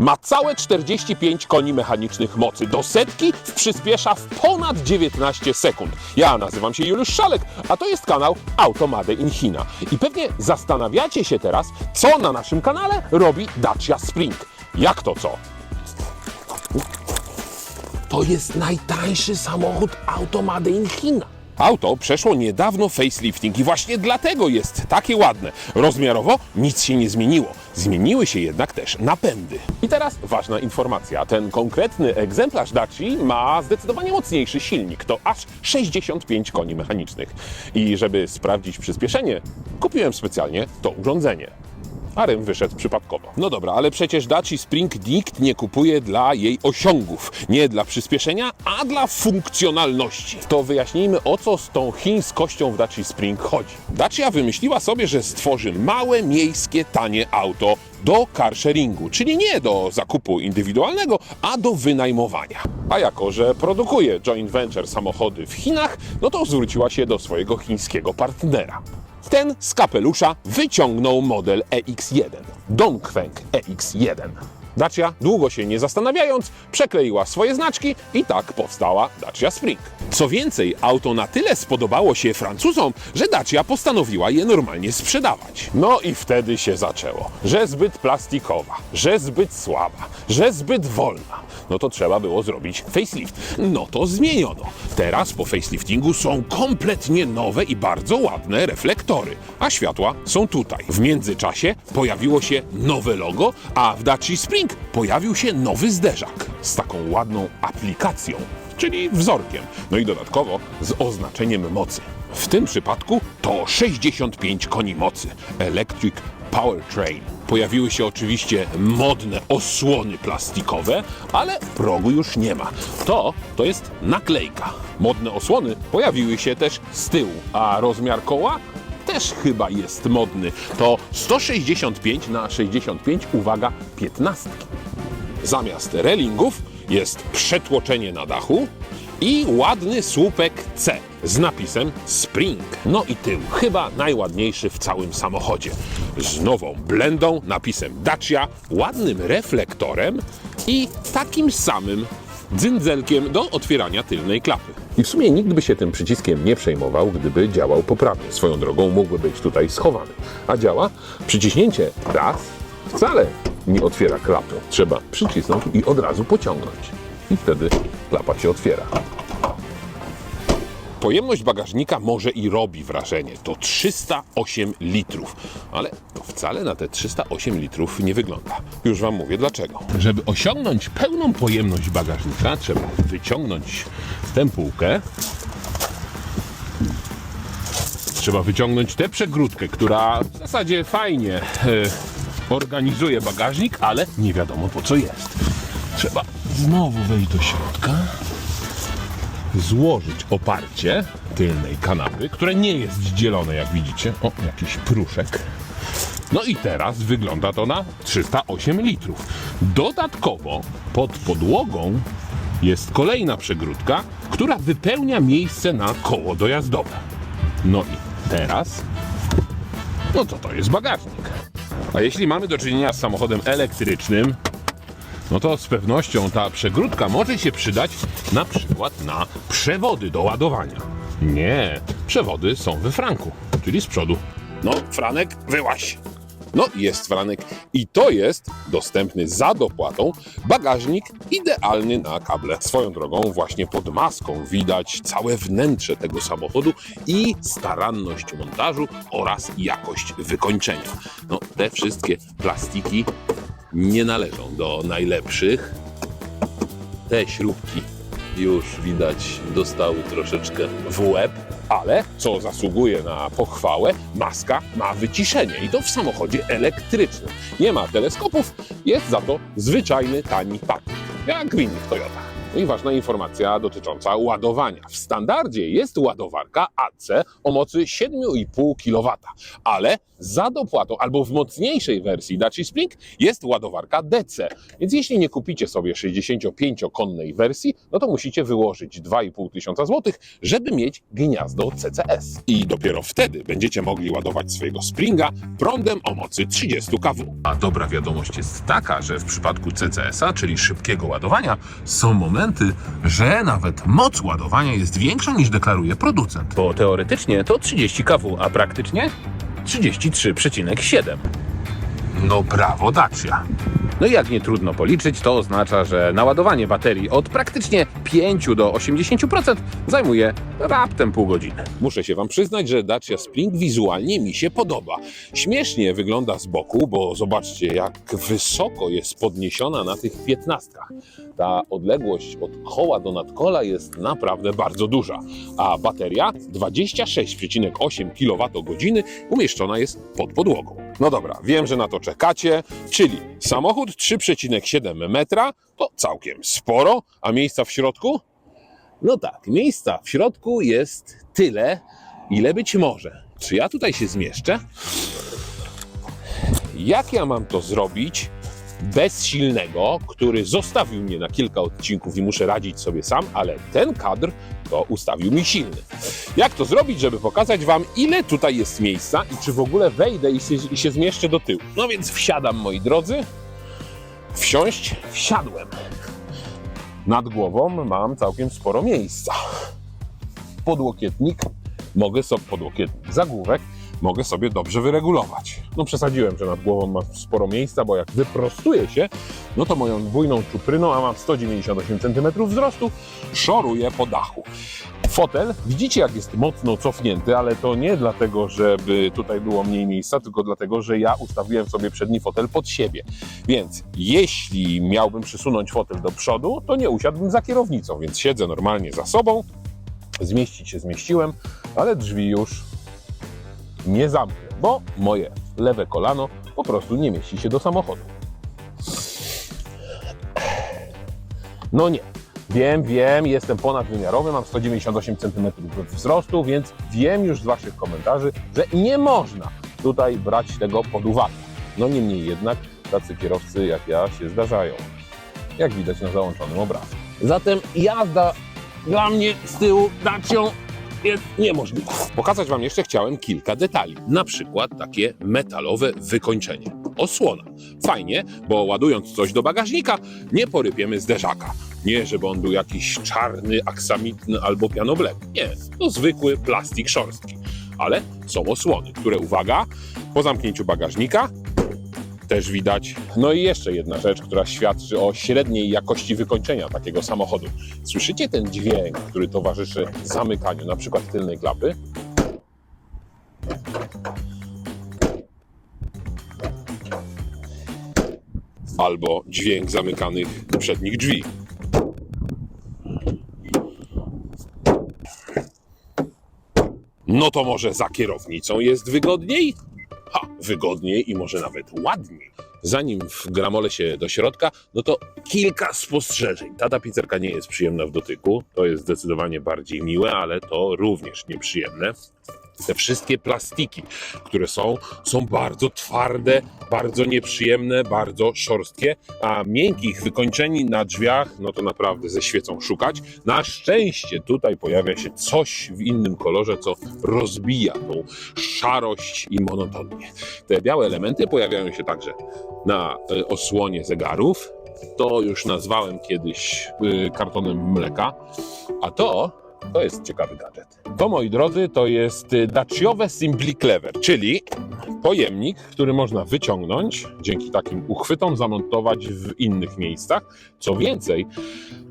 Ma całe 45 koni mechanicznych mocy. Do setki przyspiesza w ponad 19 sekund. Ja nazywam się Juliusz Szalek, a to jest kanał Auto Made in China. I pewnie zastanawiacie się teraz, co na naszym kanale robi Dacia Spring. Jak to co? To jest najtańszy samochód Auto Made in China. Auto przeszło niedawno facelifting i właśnie dlatego jest takie ładne. Rozmiarowo nic się nie zmieniło. Zmieniły się jednak też napędy. I teraz ważna informacja. Ten konkretny egzemplarz Daci ma zdecydowanie mocniejszy silnik. To aż 65 koni mechanicznych. I żeby sprawdzić przyspieszenie, kupiłem specjalnie to urządzenie. A rym wyszedł przypadkowo. No dobra, ale przecież Daci Spring nikt nie kupuje dla jej osiągów. Nie dla przyspieszenia, a dla funkcjonalności. To wyjaśnijmy, o co z tą chińskością w Daci Spring chodzi. Dacia wymyśliła sobie, że stworzy małe, miejskie, tanie auto do carsharingu, czyli nie do zakupu indywidualnego, a do wynajmowania. A jako, że produkuje joint venture samochody w Chinach, no to zwróciła się do swojego chińskiego partnera. Ten z kapelusza wyciągnął model EX1, Dongfeng EX1. Dacia, długo się nie zastanawiając, przekleiła swoje znaczki i tak powstała Dacia Spring. Co więcej, auto na tyle spodobało się Francuzom, że Dacia postanowiła je normalnie sprzedawać. No i wtedy się zaczęło, że zbyt plastikowa, że zbyt słaba, że zbyt wolna. No to trzeba było zrobić facelift. No to zmieniono. Teraz po faceliftingu są kompletnie nowe i bardzo ładne reflektory, a światła są tutaj. W międzyczasie pojawiło się nowe logo, a w Dacia Spring pojawił się nowy zderzak z taką ładną aplikacją, czyli wzorkiem, no i dodatkowo z oznaczeniem mocy. W tym przypadku to 65 koni mocy, Electric Powertrain. Pojawiły się oczywiście modne osłony plastikowe, ale progu już nie ma. To jest naklejka. Modne osłony pojawiły się też z tyłu, a rozmiar koła też chyba jest modny. To 165 na 65, uwaga, 15. Zamiast relingów jest przetłoczenie na dachu i ładny słupek C z napisem Spring. No i tył, chyba najładniejszy w całym samochodzie. Z nową blendą, napisem Dacia, ładnym reflektorem i takim samym dzyndzelkiem do otwierania tylnej klapy. I w sumie nikt by się tym przyciskiem nie przejmował, gdyby działał poprawnie. Swoją drogą mógłby być tutaj schowany. A działa? Przyciśnięcie raz wcale nie otwiera klapy. Trzeba przycisnąć i od razu pociągnąć. I wtedy klapa się otwiera. Pojemność bagażnika może i robi wrażenie. To 308 litrów. Ale to wcale na te 308 litrów nie wygląda. Już wam mówię dlaczego. Żeby osiągnąć pełną pojemność bagażnika, trzeba wyciągnąć tę półkę. Trzeba wyciągnąć tę przegródkę, która w zasadzie fajnie organizuje bagażnik, ale nie wiadomo po co jest. Trzeba znowu wejść do środka. Złożyć oparcie tylnej kanapy, które nie jest dzielone, jak widzicie. O, jakiś pruszek. No i teraz wygląda to na 308 litrów. Dodatkowo pod podłogą jest kolejna przegródka, która wypełnia miejsce na koło dojazdowe. No i teraz, no to jest bagażnik. A jeśli mamy do czynienia z samochodem elektrycznym, no to z pewnością ta przegródka może się przydać na przykład na przewody do ładowania. Nie, przewody są we franku, czyli z przodu. No, Franek, wyłaź. No, jest Franek. I to jest dostępny za dopłatą bagażnik idealny na kable. Swoją drogą właśnie pod maską widać całe wnętrze tego samochodu i staranność montażu oraz jakość wykończenia. No, te wszystkie plastiki nie należą do najlepszych. Te śrubki już widać dostały troszeczkę w łeb, ale co zasługuje na pochwałę, maska ma wyciszenie i to w samochodzie elektrycznym. Nie ma teleskopów, jest za to zwyczajny, tani patyk, jak w innych Toyotach. No i ważna informacja dotycząca ładowania. W standardzie jest ładowarka AC o mocy 7,5 kW, ale za dopłatą albo w mocniejszej wersji Dacia Spring jest ładowarka DC. Więc jeśli nie kupicie sobie 65-konnej wersji, no to musicie wyłożyć 2500 zł, żeby mieć gniazdo CCS. I dopiero wtedy będziecie mogli ładować swojego Springa prądem o mocy 30 kW. A dobra wiadomość jest taka, że w przypadku CCS-a, czyli szybkiego ładowania, są momenty, że nawet moc ładowania jest większa niż deklaruje producent. Bo teoretycznie to 30 kW, a praktycznie 33,7. No brawo, Dacia! No i jak nie trudno policzyć, to oznacza, że naładowanie baterii od praktycznie 5 do 80% zajmuje raptem pół godziny. Muszę się wam przyznać, że Dacia Spring wizualnie mi się podoba. Śmiesznie wygląda z boku, bo zobaczcie, jak wysoko jest podniesiona na tych 15. Ta odległość od koła do nadkola jest naprawdę bardzo duża, a bateria 26,8 kWh umieszczona jest pod podłogą. No dobra, wiem, że na to czekacie, czyli samochód 3,7 metra to całkiem sporo, a miejsca w środku? No tak, miejsca w środku jest tyle, ile być może. Czy ja tutaj się zmieszczę? Jak ja mam to zrobić bez silnego, który zostawił mnie na kilka odcinków i muszę radzić sobie sam, ale ten kadr to ustawił mi silny. Jak to zrobić, żeby pokazać wam, ile tutaj jest miejsca i czy w ogóle wejdę i się zmieszczę do tyłu? No więc wsiadam, moi drodzy. Wsiąść, wsiadłem. Nad głową mam całkiem sporo miejsca. Podłokietnik, zagłówek mogę sobie dobrze wyregulować. No przesadziłem, że nad głową mam sporo miejsca, bo jak wyprostuję się, no to moją dwójną czupryną, a mam 198 cm wzrostu, szoruję po dachu. Fotel, widzicie jak jest mocno cofnięty, ale to nie dlatego, żeby tutaj było mniej miejsca, tylko dlatego, że ja ustawiłem sobie przedni fotel pod siebie. Więc jeśli miałbym przesunąć fotel do przodu, to nie usiadłbym za kierownicą, więc siedzę normalnie za sobą. Zmieścić się zmieściłem, ale drzwi już nie zamknę, bo moje lewe kolano po prostu nie mieści się do samochodu. No nie. Wiem, jestem ponadwymiarowy, mam 198 cm wzrostu, więc wiem już z waszych komentarzy, że nie można tutaj brać tego pod uwagę. No niemniej jednak tacy kierowcy jak ja się zdarzają, jak widać na załączonym obrazku. Zatem jazda dla mnie z tyłu Dacią jest niemożliwe. Pokazać wam jeszcze chciałem kilka detali, na przykład takie metalowe wykończenie. Osłona. Fajnie, bo ładując coś do bagażnika, nie porypiemy zderzaka. Nie, żeby on był jakiś czarny, aksamitny albo pianobleck. Nie, to zwykły plastik szorstki. Ale są osłony, które, uwaga, po zamknięciu bagażnika też widać. No i jeszcze jedna rzecz, która świadczy o średniej jakości wykończenia takiego samochodu. Słyszycie ten dźwięk, który towarzyszy zamykaniu na przykład tylnej klapy? Albo dźwięk zamykanych przednich drzwi. No to może za kierownicą jest wygodniej? Wygodniej i może nawet ładniej. Zanim wgramolę się do środka, no to kilka spostrzeżeń. Ta tapicerka nie jest przyjemna w dotyku, to jest zdecydowanie bardziej miłe, ale to również nieprzyjemne. Te wszystkie plastiki, które są bardzo twarde, bardzo nieprzyjemne, bardzo szorstkie, a miękkich wykończeni na drzwiach, no to naprawdę ze świecą szukać. Na szczęście tutaj pojawia się coś w innym kolorze, co rozbija tą szarość i monotonię. Te białe elementy pojawiają się także na osłonie zegarów. To już nazwałem kiedyś kartonem mleka, a to jest ciekawy gadżet. To, moi drodzy, to jest Daciowe Simply Clever, czyli pojemnik, który można wyciągnąć, dzięki takim uchwytom zamontować w innych miejscach. Co więcej,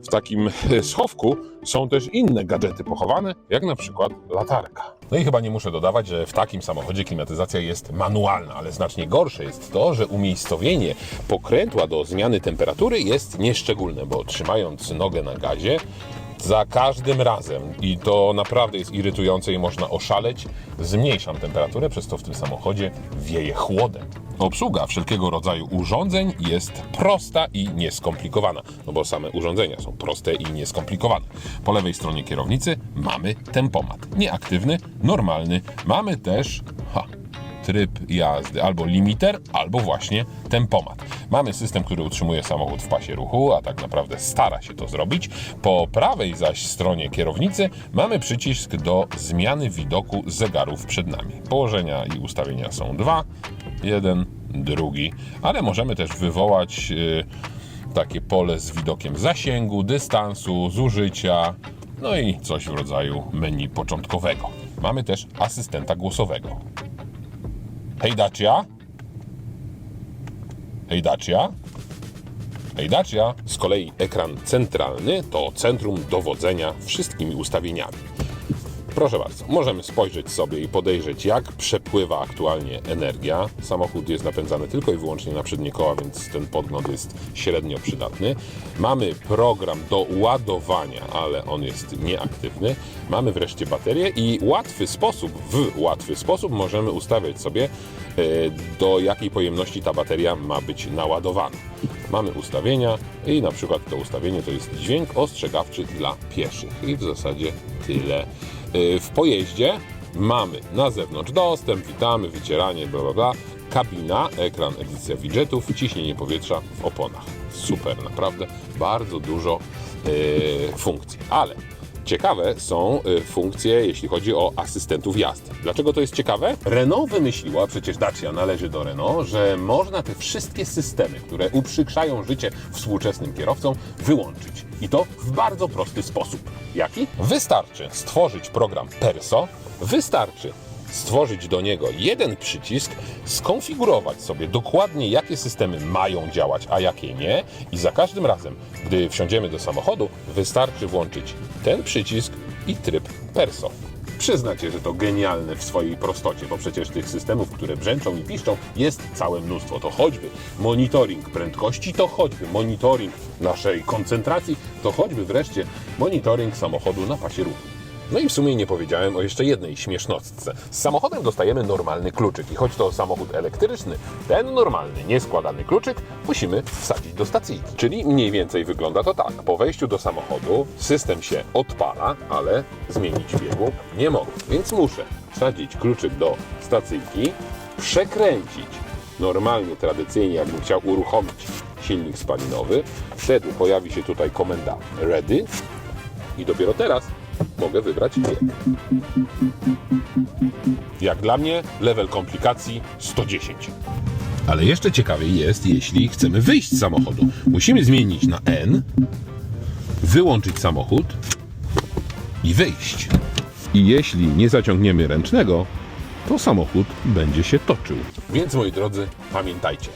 w takim schowku są też inne gadżety pochowane, jak na przykład latarka. No i chyba nie muszę dodawać, że w takim samochodzie klimatyzacja jest manualna, ale znacznie gorsze jest to, że umiejscowienie pokrętła do zmiany temperatury jest nieszczególne, bo trzymając nogę na gazie, za każdym razem, i to naprawdę jest irytujące i można oszaleć, zmniejszam temperaturę, przez to w tym samochodzie wieje chłodem. Obsługa wszelkiego rodzaju urządzeń jest prosta i nieskomplikowana, no bo same urządzenia są proste i nieskomplikowane. Po lewej stronie kierownicy mamy tempomat. Nieaktywny, normalny. Mamy też tryb jazdy, albo limiter, albo właśnie tempomat. Mamy system, który utrzymuje samochód w pasie ruchu, a tak naprawdę stara się to zrobić. Po prawej zaś stronie kierownicy mamy przycisk do zmiany widoku zegarów przed nami. Położenia i ustawienia są dwa, jeden, drugi, ale możemy też wywołać takie pole z widokiem zasięgu, dystansu, zużycia, no i coś w rodzaju menu początkowego. Mamy też asystenta głosowego. Hej Dacia? Hej Dacia? Hej Dacia! Z kolei ekran centralny to centrum dowodzenia wszystkimi ustawieniami. Proszę bardzo, możemy spojrzeć sobie i podejrzeć, jak przepływa aktualnie energia. Samochód jest napędzany tylko i wyłącznie na przednie koła, więc ten podgląd jest średnio przydatny. Mamy program do ładowania, ale on jest nieaktywny. Mamy wreszcie baterię i w łatwy sposób możemy ustawiać sobie, do jakiej pojemności ta bateria ma być naładowana. Mamy ustawienia i na przykład to ustawienie to jest dźwięk ostrzegawczy dla pieszych. I w zasadzie tyle. W pojeździe mamy na zewnątrz dostęp, witamy, wycieranie, bla bla bla, kabina, ekran, edycja widgetów, ciśnienie powietrza w oponach. Super, naprawdę bardzo dużo funkcji, ale ciekawe są funkcje, jeśli chodzi o asystentów jazdy. Dlaczego to jest ciekawe? Renault wymyśliła, przecież Dacia należy do Renault, że można te wszystkie systemy, które uprzykrzają życie współczesnym kierowcom, wyłączyć. I to w bardzo prosty sposób. Jaki? Wystarczy stworzyć program Perso, wystarczy stworzyć do niego jeden przycisk, skonfigurować sobie dokładnie, jakie systemy mają działać, a jakie nie, i za każdym razem, gdy wsiądziemy do samochodu, wystarczy włączyć ten przycisk i tryb Perso. Przyznacie, że to genialne w swojej prostocie, bo przecież tych systemów, które brzęczą i piszczą, jest całe mnóstwo. To choćby monitoring prędkości, to choćby monitoring naszej koncentracji, to choćby wreszcie monitoring samochodu na pasie ruchu. No i w sumie nie powiedziałem o jeszcze jednej śmiesznostce. Z samochodem dostajemy normalny kluczyk i choć to samochód elektryczny, ten normalny, nieskładany kluczyk musimy wsadzić do stacyjki. Czyli mniej więcej wygląda to tak. Po wejściu do samochodu system się odpala, ale zmienić biegu nie mogę. Więc muszę wsadzić kluczyk do stacyjki, przekręcić normalnie, tradycyjnie, jakbym chciał uruchomić silnik spalinowy. Wtedy pojawi się tutaj komenda ready i dopiero teraz mogę wybrać bieg. Jak dla mnie level komplikacji 110. Ale jeszcze ciekawiej jest, jeśli chcemy wyjść z samochodu. Musimy zmienić na N, wyłączyć samochód i wyjść. I jeśli nie zaciągniemy ręcznego, to samochód będzie się toczył. Więc moi drodzy, pamiętajcie.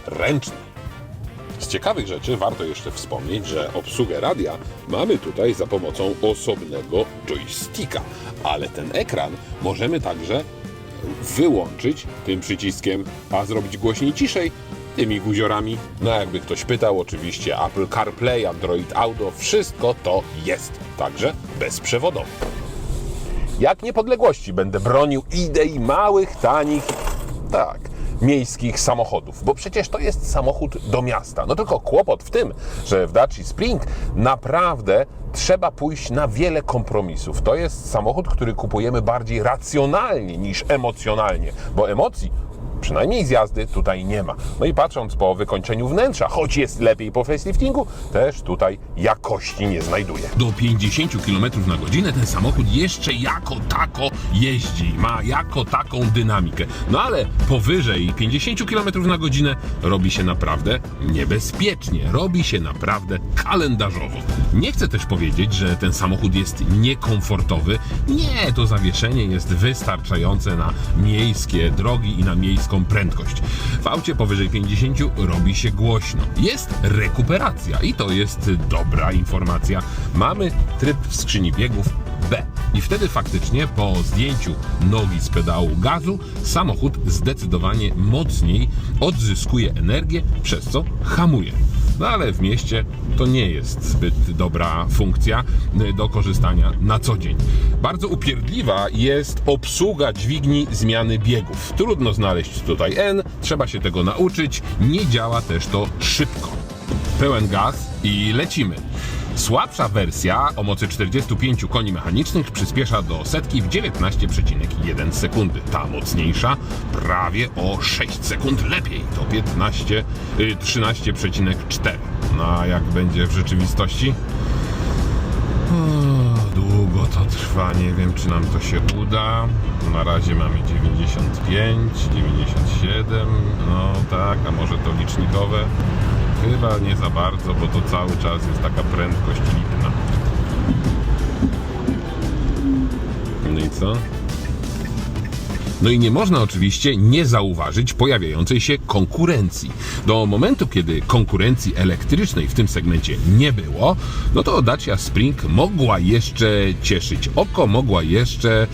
Ręczny. Z ciekawych rzeczy warto jeszcze wspomnieć, że obsługę radia mamy tutaj za pomocą osobnego joysticka, ale ten ekran możemy także wyłączyć tym przyciskiem, a zrobić głośniej, ciszej tymi guziorami. No jakby ktoś pytał, oczywiście Apple CarPlay, Android Auto, wszystko to jest, także bezprzewodowo. Jak niepodległości będę bronił idei małych, tanich, miejskich samochodów, bo przecież to jest samochód do miasta. No tylko kłopot w tym, że w Dacia Spring naprawdę trzeba pójść na wiele kompromisów. To jest samochód, który kupujemy bardziej racjonalnie niż emocjonalnie, bo emocji, przynajmniej z jazdy, tutaj nie ma. No i patrząc po wykończeniu wnętrza, choć jest lepiej po faceliftingu, też tutaj jakości nie znajduje. Do 50 km na godzinę ten samochód jeszcze jako tako jeździ, ma jako taką dynamikę. No ale powyżej 50 km na godzinę robi się naprawdę niebezpiecznie, robi się naprawdę kalendarzowo. Nie chcę też powiedzieć, że ten samochód jest niekomfortowy. Nie, to zawieszenie jest wystarczające na miejskie drogi i na miejską prędkość. W aucie powyżej 50 robi się głośno. Jest rekuperacja i to jest dobra informacja. Mamy tryb w skrzyni biegów B. I wtedy faktycznie po zdjęciu nogi z pedału gazu samochód zdecydowanie mocniej odzyskuje energię, przez co hamuje. No ale w mieście to nie jest zbyt dobra funkcja do korzystania na co dzień. Bardzo upierdliwa jest obsługa dźwigni zmiany biegów. Trudno znaleźć tutaj N, trzeba się tego nauczyć, nie działa też to szybko. Pełen gaz i lecimy. Słabsza wersja o mocy 45 koni mechanicznych przyspiesza do setki w 19,1 sekundy. Ta mocniejsza prawie o 6 sekund lepiej, to 13,4. No a jak będzie w rzeczywistości? Długo to trwa, nie wiem czy nam to się uda. Na razie mamy 95, 97, no tak, a może to licznikowe? Chyba nie za bardzo, bo to cały czas jest taka prędkość lipna. No i co? No i nie można oczywiście nie zauważyć pojawiającej się konkurencji. Do momentu, kiedy konkurencji elektrycznej w tym segmencie nie było, no to Dacia Spring mogła jeszcze cieszyć oko, mogła jeszcze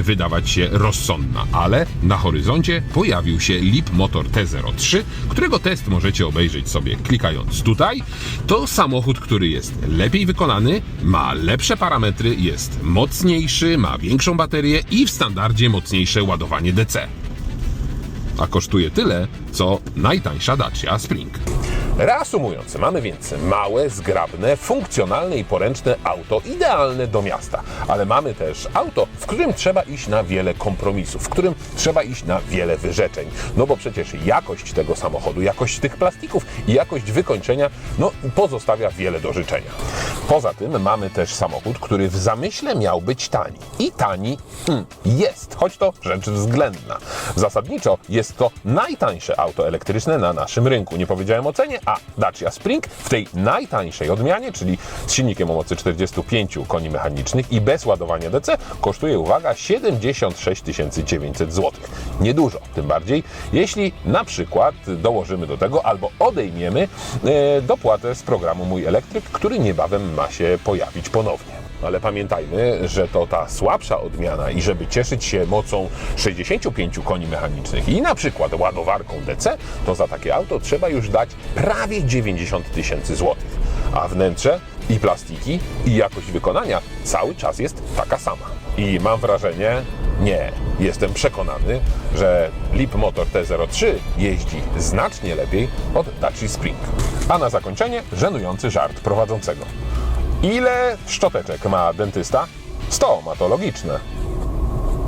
wydawać się rozsądna, ale na horyzoncie pojawił się Leapmotor T03, którego test możecie obejrzeć sobie klikając tutaj. To samochód, który jest lepiej wykonany, ma lepsze parametry, jest mocniejszy, ma większą baterię i w standardzie mocniejsze ładowanie DC. A kosztuje tyle, co najtańsza Dacia Spring. Reasumując, mamy więc małe, zgrabne, funkcjonalne i poręczne auto, idealne do miasta. Ale mamy też auto, w którym trzeba iść na wiele kompromisów, w którym trzeba iść na wiele wyrzeczeń. No bo przecież jakość tego samochodu, jakość tych plastików i jakość wykończenia, no pozostawia wiele do życzenia. Poza tym mamy też samochód, który w zamyśle miał być tani. I tani jest, choć to rzecz względna. Zasadniczo jest to najtańsze auto elektryczne na naszym rynku. Nie powiedziałem o cenie, a Dacia Spring w tej najtańszej odmianie, czyli z silnikiem o mocy 45 koni mechanicznych i bez ładowania DC, kosztuje, uwaga, 76 900 zł. Niedużo, tym bardziej jeśli na przykład dołożymy do tego albo odejmiemy dopłatę z programu Mój Elektryk, który niebawem ma się pojawić ponownie. Ale pamiętajmy, że to ta słabsza odmiana i żeby cieszyć się mocą 65 koni mechanicznych i na przykład ładowarką DC, to za takie auto trzeba już dać prawie 90 000 złotych. A wnętrze i plastiki i jakość wykonania cały czas jest taka sama. I mam wrażenie, jestem przekonany, że Leapmotor T03 jeździ znacznie lepiej od Dacia Spring. A na zakończenie żenujący żart prowadzącego. Ile szczoteczek ma dentysta? 100, ma to logiczne.